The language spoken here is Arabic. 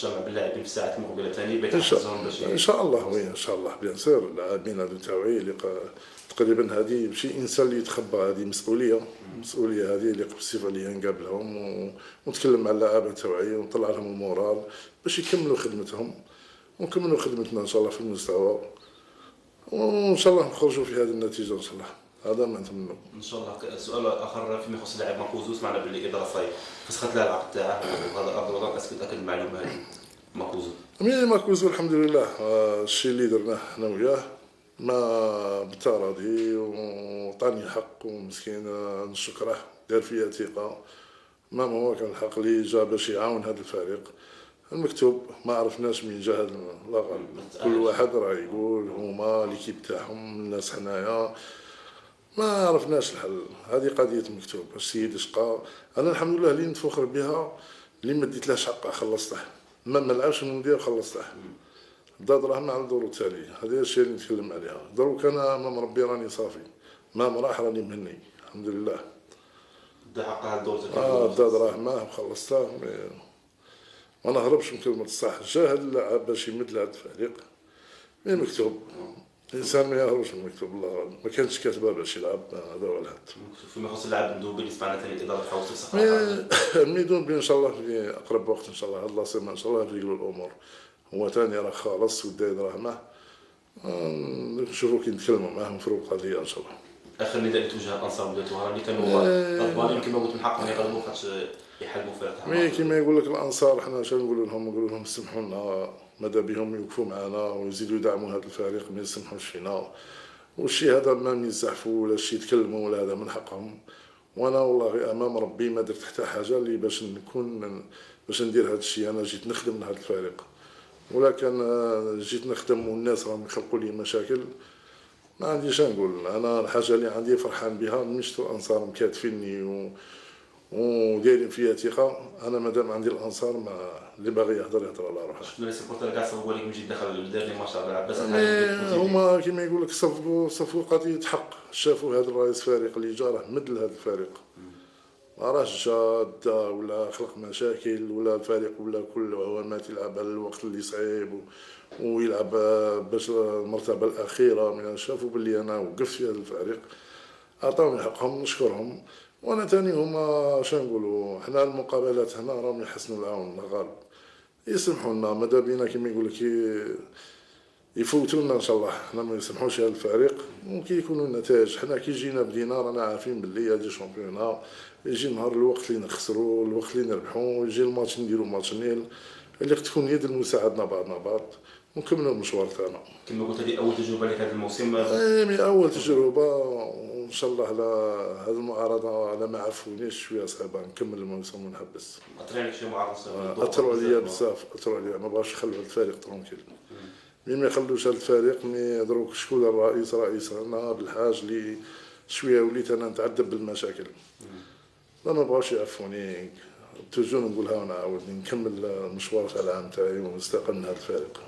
تجمع باللاعبين في الساعات المقبله ثاني ان شاء بيتحفزهم باش ان شاء الله، وي ان شاء الله بيان سور. اللاعبين هذو تاعي اللي تقريبا هذه ماشي انسان اللي يتخبى، هذه مسؤوليه هذه اللي بصفه لي نقابلهم ونتكلم مع اللاعبين تاعي ونطلع لهم المورال باش يكملوا خدمتهم ونكملوا خدمتنا ان شاء الله في المستوى، وان شاء الله نخرجوا في هذه النتيجه ان شاء الله. هذا ما نتمنى ان شاء الله. سؤال اخر فيما يخص اللاعب ماكوزو، سمعنا باللي الاداره صاي فسخت له العقد تاعه، وهذا ارض الوطن اكد المعلومه هذه. ماكوزو ماكوزو الحمد لله، الشيء اللي درناه حنا وياه ما بالتراضي وعطاني حق، ومسكين نشكره، دار فيا ثقه. ما هو كان الحق اللي جا باش يعاون هذا الفريق. المكتوب ما عرفناش من جهه الله غالب، كل واحد راه يقول هما ليكيب تاعهم الناس حنايا ما عرفناش الحل. هذه قضيه المكتوب. السيد شقا، انا الحمد لله اللي نتفخر بها اللي ما ديتلهاش حقه خلصته، ما لعبش المونديال خلصته. داد راه مع الدور التالي، هذا الشيء اللي نتكلم عليها. دروك انا ما مربي راني صافي، ما راح راني مهني الحمد لله. دا حقها الدور التالي. داد راه معاه وخلصته، ما نهربش من كلمه الصح. جاهد اللاعب باش يمد لهذا الفريق، مي مكتوب الانسان ما يهربش من المكتوب. الله ما كانش كاتبه باش يلعب، هذا هو الهدف. فيما يخص اللاعب ندوب اللي سمعنا ثاني الاداره تحاول تفسخ ميدون ان شاء الله في اقرب وقت ان شاء الله. هاد لاصيما ان شاء الله يريقلوا الامور. هو ثاني راه خالص والداير راه معاه، نشوفوا كي نتكلموا معاه ونفروا القضيه ان شاء الله. اخر نداء لتوجه الانصار ولاد وهران اللي كانوا غضبانين كما قلت من حقهم يغلبوا خاطش يحلموا فريق. مي كيما يقول لك الانصار، حنا شنو نقولوا لهم؟ نقولوا لهم سمحوا لنا، ماذا بهم يوقفوا معنا ويزيدوا يدعموا هذا الفريق، ما يسمحوش فينا. والشيء هذا ما يزحفوا ولا شي يتكلموا ولا هذا من حقهم. وانا والله امام ربي ما درت حتى حاجه اللي باش ندير هذا الشيء. انا جيت نخدم لهذا الفريق، ولا كان جيت نخدم والناس راهم يخلقوا لي مشاكل. ما عنديش نقول. انا الحاجه اللي عندي فرحان بها، مشتو الانصار مكاتفيني ودايرين فيها ثقه. انا مادام عندي الانصار، ما اللي باغي يهضر على روحه. شفنا لي سيبورتر كاع صوبوا عليك من جد دخل الديرني ماتش تاع عباس. هما كيما يقول لك صفوا قضيه حق. شافوا هذا الرئيس فريق اللي جا راه مد لهذا الفريق، ما راهش جاد ولا خلق مشاكل ولا الفريق ولا كل عوامات يلعب على الوقت اللي صعيب ويلعب باش المرتبه الاخيره. من شافوا باللي انا وقفت في هذا الفريق، عطاوني حقهم، نشكرهم. وانا ثاني هما شنو نقولوا، حنا المقابلات هنا راهم يحسنوا العون غالب، يسمحوا لنا ماذا بينا كيما يقول لك يفوتوا لنا ان شاء الله. حنا ما يسمحوش هذا الفريق، وكي يكونوا النتائج. حنا كي جينا بدينا رانا عارفين باللي هذه شامبيونا، يجي نهار الوقت اللي نخسروا، الوقت اللي نربحوا، يجي الماتش نديروا ماتش نيل، اللي تكون يد المساعدنا بعضنا بعض ونكملوا المشوار تاعنا. كما قلت هذه اول تجربه لك هذا الموسم. مي اول تجربه، وان شاء الله على هذه المعارضه على ما عرفونيش شويه صعيبه. نكمل الموسم ونحبس. اثر عليك شي معارضه؟ اثروا عليا بزاف، اثروا عليا. ما بغاش يخلوا الفريق ترونكيل، ما يخلوش هذا الفريق. مي دروك شكون الرئيس؟ رئيسنا بالحاج اللي شويه وليت انا نتعذب بالمشاكل. لا ما بغاوش يعرفوني. توجور نقولها ونعاود نكمل المشوار تاع العام تاعي ونستقل من هذا الفريق.